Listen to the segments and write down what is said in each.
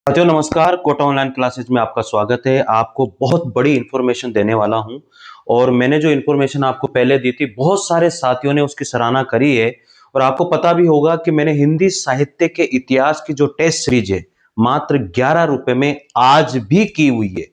साथियों नमस्कार। Kota online classes में आपका स्वागत है। आपको बहुत बड़ी इंफॉर्मेशन देने वाला हूं और मैंने जो इंफॉर्मेशन आपको पहले दी थी बहुत सारे साथियों ने उसकी सराहना करी है। और आपको पता भी होगा कि मैंने हिंदी साहित्य के इतिहास की जो टेस्ट सीरीज है मात्र 11 रुपए में आज भी की हुई है।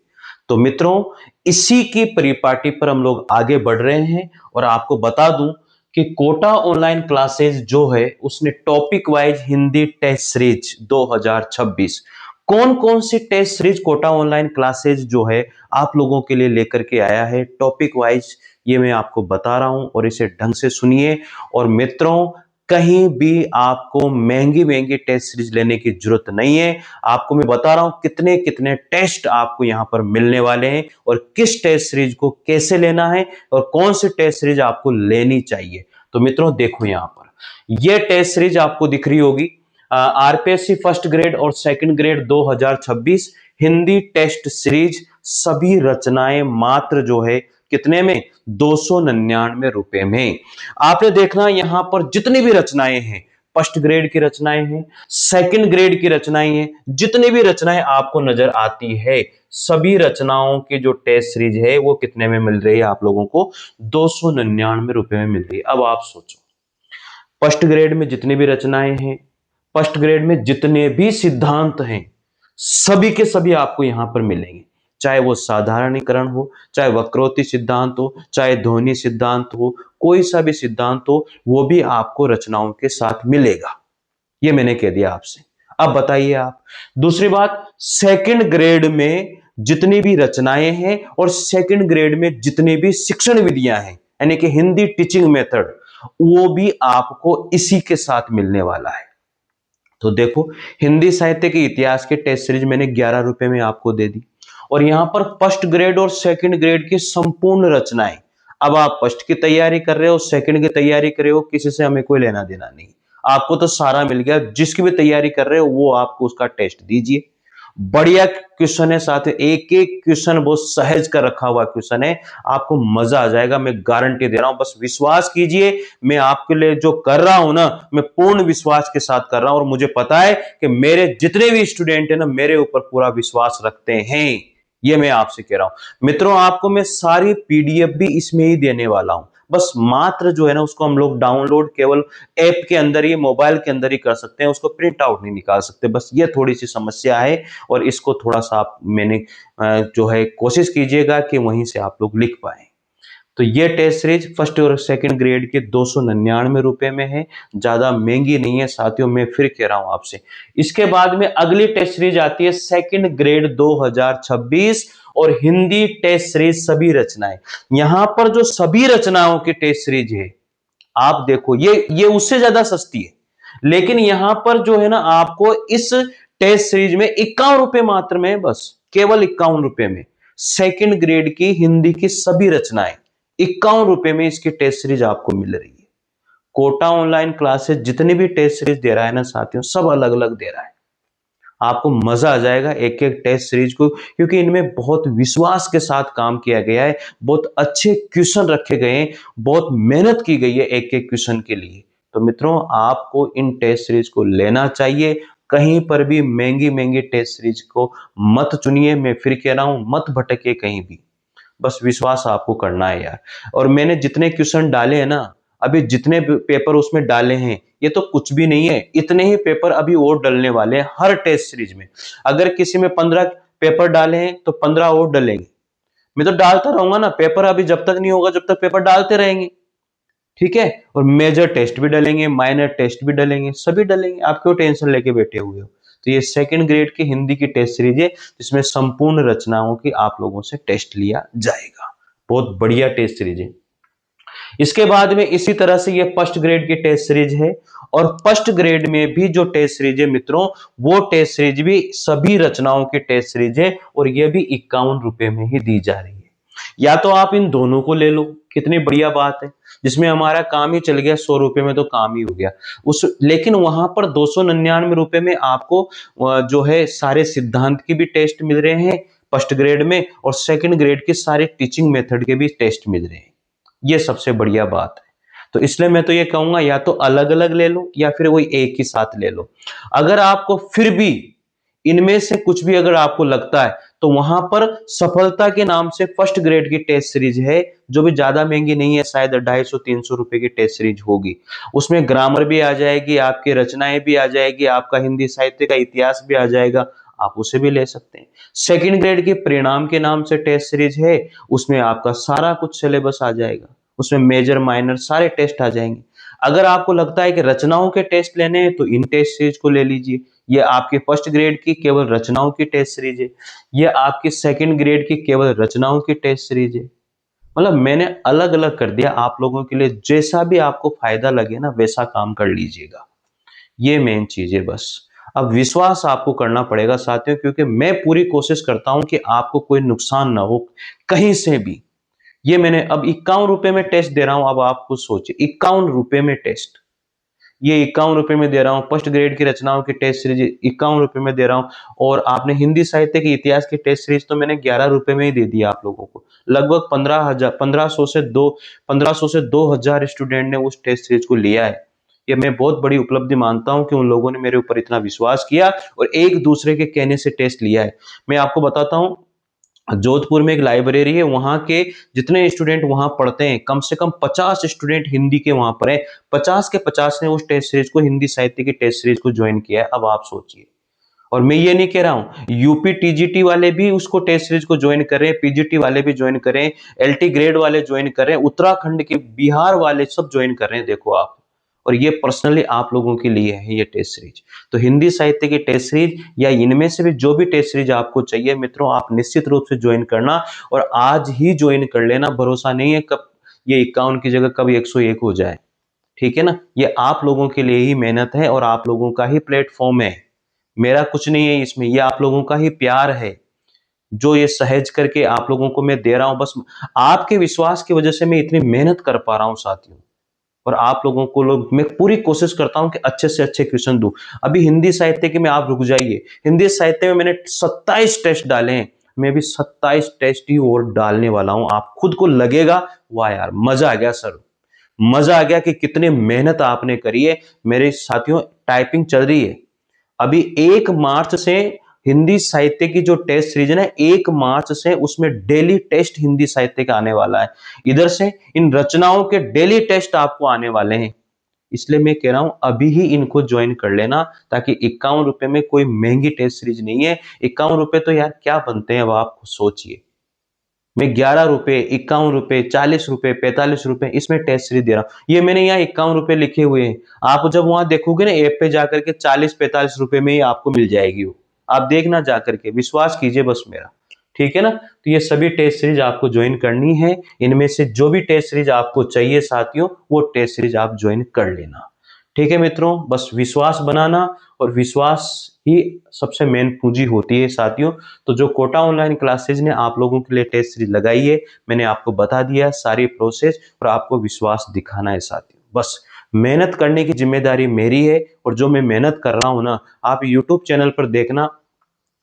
तो मित्रों, इसी की परिपाटी पर हम लोग आगे बढ़ रहे हैं और आपको बता दूं कि कोटा ऑनलाइन क्लासेज जो है उसने topic wise Hindi test series 2026 कौन कौन सी test series Kota online classes जो है आप लोगों के लिए लेकर के आया है टॉपिक वाइज, ये मैं आपको बता रहा हूं और इसे ढंग से सुनिए। और मित्रों, कहीं भी आपको महंगी महंगी टेस्ट सीरीज लेने की जरूरत नहीं है। आपको मैं बता रहा हूं कितने कितने टेस्ट आपको यहां पर मिलने वाले हैं और किस टेस्ट सीरीज को कैसे लेना है और कौन सी टेस्ट सीरीज आपको लेनी चाहिए। तो मित्रों देखो, यहां पर यह टेस्ट सीरीज आपको दिख रही होगी, आरपीएससी फर्स्ट ग्रेड और second grade 2026 Hindi test series. सभी रचनाएं मात्र जो है कितने में, 299 में। आपने देखना यहां पर जितनी भी रचनाएं हैं, फर्स्ट ग्रेड की रचनाएं हैं, सेकंड ग्रेड की रचनाएं हैं, जितनी भी रचनाएं आपको नजर आती है सभी रचनाओं की जो टेस्ट सीरीज है वो कितने में मिल रही है आप लोगों को, 299 में मिल रही है। अब आप सोचो, फर्स्ट ग्रेड में जितनी भी रचनाएं हैं, फर्स्ट ग्रेड में जितने भी सिद्धांत हैं, सभी के सभी आपको यहां पर मिलेंगे। चाहे वो साधारणीकरण हो, चाहे वक्रोक्ति सिद्धांत हो, चाहे ध्वनि सिद्धांत हो, कोई सा भी सिद्धांत हो, वो भी आपको रचनाओं के साथ मिलेगा। ये मैंने कह दिया आपसे। अब बताइए आप, दूसरी बात, सेकंड ग्रेड में जितनी भी रचनाएं हैं और सेकंड ग्रेड में जितनी भी शिक्षण विधियां हैं यानी कि हिंदी टीचिंग मेथड, वो भी आपको इसी के साथ मिलने वाला है। तो देखो, हिंदी साहित्य के इतिहास के टेस्ट सीरीज मैंने 11 रुपए में आपको दे दी और यहां पर फर्स्ट ग्रेड और सेकंड ग्रेड की संपूर्ण रचनाएं। अब आप फर्स्ट की तैयारी कर रहे हो, सेकंड की तैयारी कर रहे हो, किसी से हमें कोई लेना देना नहीं, आपको तो सारा मिल गया। जिसकी भी तैयारी कर रहे हो वो आपको उसका टेस्ट दीजिए। बढ़िया क्वेश्चन है साथ, एक एक क्वेश्चन बहुत सहज का रखा हुआ क्वेश्चन है, आपको मजा आ जाएगा, मैं गारंटी दे रहा हूं। बस विश्वास कीजिए, मैं आपके लिए जो कर रहा हूं ना, मैं पूर्ण विश्वास के साथ कर रहा हूं और मुझे पता है कि मेरे जितने भी स्टूडेंट है ना मेरे ऊपर पूरा विश्वास रखते हैं। ये मैं आपसे कह रहा हूं मित्रों, आपको मैं सारी पीडीएफ भी इसमें ही देने वाला हूं। बस मात्र जो है ना उसको हम लोग डाउनलोड केवल ऐप के अंदर ही, मोबाइल के अंदर ही कर सकते हैं, उसको प्रिंट आउट नहीं निकाल सकते। बस ये थोड़ी सी समस्या है और इसको थोड़ा सा आप मैंने जो है कोशिश कीजिएगा कि वहीं से आप लोग लिख पाए। तो ये टेस्ट सीरीज फर्स्ट और सेकंड ग्रेड के 299 में है, ज्यादा महंगी नहीं है साथियों, मैं फिर कह रहा हूं आपसे। इसके बाद में अगली टेस्ट सीरीज आती है सेकंड ग्रेड 2026 और हिंदी टेस्ट सीरीज सभी रचनाएं। यहां पर जो सभी रचनाओं की टेस्ट सीरीज है, आप देखो ये उससे ज्यादा सस्ती है, लेकिन यहां पर जो है ना आपको इस टेस्ट सीरीज में 51 रुपए मात्र में, बस केवल 51 रुपए में सेकंड ग्रेड की हिंदी की सभी रचनाएं 51 रुपए में इसकी टेस्ट सीरीज आपको मिल रही है। कोटा ऑनलाइन क्लासेस जितनी भी टेस्ट सीरीज दे रहा है ना साथियों, सब अलग अलग दे रहा है। आपको मजा आ जाएगा एक एक टेस्ट सीरीज को, क्योंकि इनमें बहुत विश्वास के साथ काम किया गया है, बहुत अच्छे क्वेश्चन रखे गए हैं, बहुत मेहनत की गई है एक एक क्वेश्चन के लिए। तो मित्रों, आपको इन टेस्ट सीरीज को लेना चाहिए। कहीं पर भी महंगी महंगी टेस्ट सीरीज को मत चुनिए, मैं फिर कह रहा हूं मत भटके कहीं भी, बस विश्वास आपको करना है यार। और मैंने जितने क्वेश्चन डाले हैं ना, अभी जितने पेपर उसमें डाले हैं, ये तो कुछ भी नहीं है, इतने ही पेपर अभी और डलने वाले हैं हर टेस्ट सीरीज में। अगर किसी में 15 पेपर डाले हैं तो 15 और डलेंगे। मैं तो डालता रहूंगा ना पेपर, अभी जब तक नहीं होगा जब तक पेपर डालते रहेंगे, ठीक है। और मेजर टेस्ट भी डलेंगे, माइनर टेस्ट भी डलेंगे, सभी डलेंगे, आप क्यों टेंशन लेके बैठे हुए हो। तो ये सेकंड ग्रेड की हिंदी की टेस्ट सीरीज है जिसमें संपूर्ण रचनाओं की आप लोगों से टेस्ट लिया जाएगा। बहुत बढ़िया टेस्ट सीरीज है। इसके बाद में इसी तरह से ये फर्स्ट ग्रेड की टेस्ट सीरीज है और फर्स्ट ग्रेड में भी जो टेस्ट सीरीज है मित्रों, वो टेस्ट सीरीज भी सभी रचनाओं की टेस्ट सीरीज है और ये भी 51 रुपए में ही दी जा रही है। या तो आप इन दोनों को ले लो, कितनी बढ़िया बात है, जिसमें हमारा काम ही चल गया, 100 रुपए में तो काम ही हो गया उस। लेकिन वहां पर 299 रुपए में आपको जो है सारे सिद्धांत की भी टेस्ट मिल रहे हैं फर्स्ट ग्रेड में और सेकंड ग्रेड के सारे टीचिंग मेथड के भी टेस्ट मिल रहे हैं। ये सबसे बढ़िया बात है। तो इसलिए मैं तो ये कहूंगा या तो अलग अलग ले लो या फिर वही एक ही साथ ले लो। अगर आपको फिर भी इनमें से कुछ भी अगर आपको लगता है तो वहां पर सफलता के नाम से फर्स्ट ग्रेड की टेस्ट सीरीज है, जो भी ज्यादा महंगी नहीं है, शायद 250-300 रुपए की टेस्ट सीरीज होगी। उसमें ग्रामर भी आ जाएगी, आपकी रचनाएं भी आ जाएगी, आपका हिंदी साहित्य का इतिहास भी आ जाएगा, आप उसे भी ले सकते हैं। सेकंड ग्रेड के परिणाम के नाम से टेस्ट सीरीज है, उसमें आपका सारा कुछ सिलेबस आ जाएगा, उसमें मेजर माइनर सारे टेस्ट आ जाएंगे। अगर आपको लगता है कि रचनाओं के टेस्ट लेने हैं तो इन टेस्ट सीरीज को ले लीजिए, ये आपके फर्स्ट ग्रेड की केवल रचनाओं की टेस्ट सीरीज है, ये आपकी सेकंड ग्रेड की केवल रचनाओं की टेस्ट सीरीज है। मतलब मैंने अलग अलग कर दिया आप लोगों के लिए, जैसा भी आपको फायदा लगे ना वैसा काम कर लीजिएगा, ये मेन चीज है बस। अब विश्वास आपको करना पड़ेगा साथियों, क्योंकि मैं पूरी कोशिश करता हूं कि आपको कोई नुकसान ना हो कहीं से भी। ये मैंने अब 51 रुपए में टेस्ट दे रहा हूं, अब आप कुछ सोचिए, 51 रुपए में टेस्ट, ये 51 रुपए में दे रहा हूँ। फर्स्ट ग्रेड की रचनाओं की टेस्ट सीरीज 51 रुपए में दे रहा हूँ, और आपने हिंदी साहित्य के इतिहास की टेस्ट सीरीज तो मैंने 11 रुपए में ही दे दिया आप लोगों को। लगभग 1500 से 2000 स्टूडेंट ने उस टेस्ट सीरीज को लिया है। ये मैं बहुत बड़ी उपलब्धि मानता हूं कि उन लोगों ने मेरे ऊपर इतना विश्वास किया और एक दूसरे के कहने से टेस्ट लिया है। मैं आपको बताता हूं, जोधपुर में एक लाइब्रेरी है, वहां के जितने स्टूडेंट वहां पढ़ते हैं, कम से कम 50 स्टूडेंट हिंदी के वहां पर है, 50 के 50 ने उस टेस्ट सीरीज को, हिंदी साहित्य की टेस्ट सीरीज को ज्वाइन किया है। अब आप सोचिए, और मैं ये नहीं कह रहा हूं, यूपी टीजीटी वाले भी उसको टेस्ट सीरीज को ज्वाइन कर रहे हैं, पीजीटी वाले भी ज्वाइन कर रहे हैं, एलटी ग्रेड वाले ज्वाइन कर रहे हैं, उत्तराखंड के, बिहार वाले सब ज्वाइन कर रहे हैं, देखो आप। और ये पर्सनली आप लोगों के लिए है ये टेस्ट सीरीज। तो हिंदी साहित्य की टेस्ट सीरीज या इनमें से भी जो भी टेस्ट सीरीज आपको चाहिए मित्रों, आप निश्चित रूप से ज्वाइन करना, और आज ही ज्वाइन कर लेना। भरोसा नहीं है कब ये 51 की जगह कब 101 हो जाए, ठीक है ना। ये आप लोगों के लिए ही मेहनत है और आप लोगों का ही प्लेटफॉर्म है, मेरा कुछ नहीं है इसमें, ये आप लोगों का ही प्यार है जो ये सहेज करके आप लोगों को मैं दे रहा हूं। बस आपके विश्वास की वजह से मैं इतनी मेहनत कर पा रहा हूं साथियों, और आप लोगों को लोग, मैं पूरी कोशिश करता हूं कि अच्छे से अच्छे क्वेश्चन दूं। अभी हिंदी साहित्य के में आप रुक जाइए, हिंदी साहित्य में मैंने 27 टेस्ट डाले हैं, मैं भी 27 टेस्ट ही और डालने वाला हूं। आप खुद को लगेगा वाह यार मजा आ गया सर, मजा आ गया कि कितनी मेहनत आपने करी है। मेरे साथियों टाइपिंग चल रही है, अभी 1 मार्च से हिंदी साहित्य की जो टेस्ट सीरीज है ना, 1 मार्च से उसमें डेली टेस्ट हिंदी साहित्य का आने वाला है। इधर से इन रचनाओं के डेली टेस्ट आपको आने वाले हैं, इसलिए मैं कह रहा हूं अभी ही इनको ज्वाइन कर लेना, ताकि 51 रुपए में कोई महंगी टेस्ट सीरीज नहीं है। 51 रुपए तो यार क्या बनते हैं, अब आप सोचिए। मैं 11 रुपए, 51 रुपए, 40 रुपए, 45 रुपए इसमें टेस्ट सीरीज दे रहा हूं। ये मैंने यहाँ 51 रुपए लिखे हुए हैं, आप जब वहां देखोगे ना ऐप पे जाकर के 40-45 रुपए में ही आपको मिल जाएगी वो। आप देखना जाकर के, विश्वास कीजिए बस मेरा, ठीक है ना। तो ये सभी टेस्ट सीरीज आपको ज्वाइन करनी है, इनमें से जो भी टेस्ट सीरीज आपको चाहिए साथियों, वो टेस्ट सीरीज आप ज्वाइन कर लेना, ठीक है मित्रों। बस विश्वास बनाना, और विश्वास ही सबसे मेन पूंजी होती है साथियों। तो जो कोटा ऑनलाइन क्लासेज ने आप लोगों के लिए टेस्ट सीरीज लगाई है, मैंने आपको बता दिया सारी प्रोसेस, और आपको विश्वास दिखाना है साथियों। बस मेहनत करने की जिम्मेदारी मेरी है, और जो मैं मेहनत कर रहा हूं ना, आप यूट्यूब चैनल पर देखना,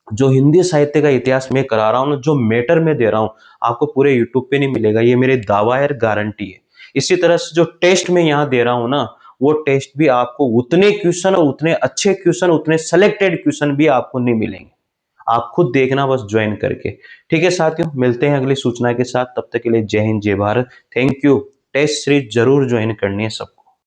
जो हिंदी साहित्य का इतिहास मैं करा रहा हूं ना, जो मैटर में दे रहा हूं, आपको पूरे यूट्यूब पे नहीं मिलेगा, ये मेरे दावा है, गारंटी है। इसी तरह से जो टेस्ट में यहाँ दे रहा हूं ना, वो टेस्ट भी आपको उतने क्वेश्चन, और उतने अच्छे क्वेश्चन, उतने सेलेक्टेड क्वेश्चन भी आपको नहीं मिलेंगे। आप खुद देखना बस ज्वाइन करके, ठीक है साथियों। मिलते हैं अगली सूचना के साथ, तब तक के लिए जय हिंद जय Bharat, thank you. Test series जरूर ज्वाइन करनी है सबको।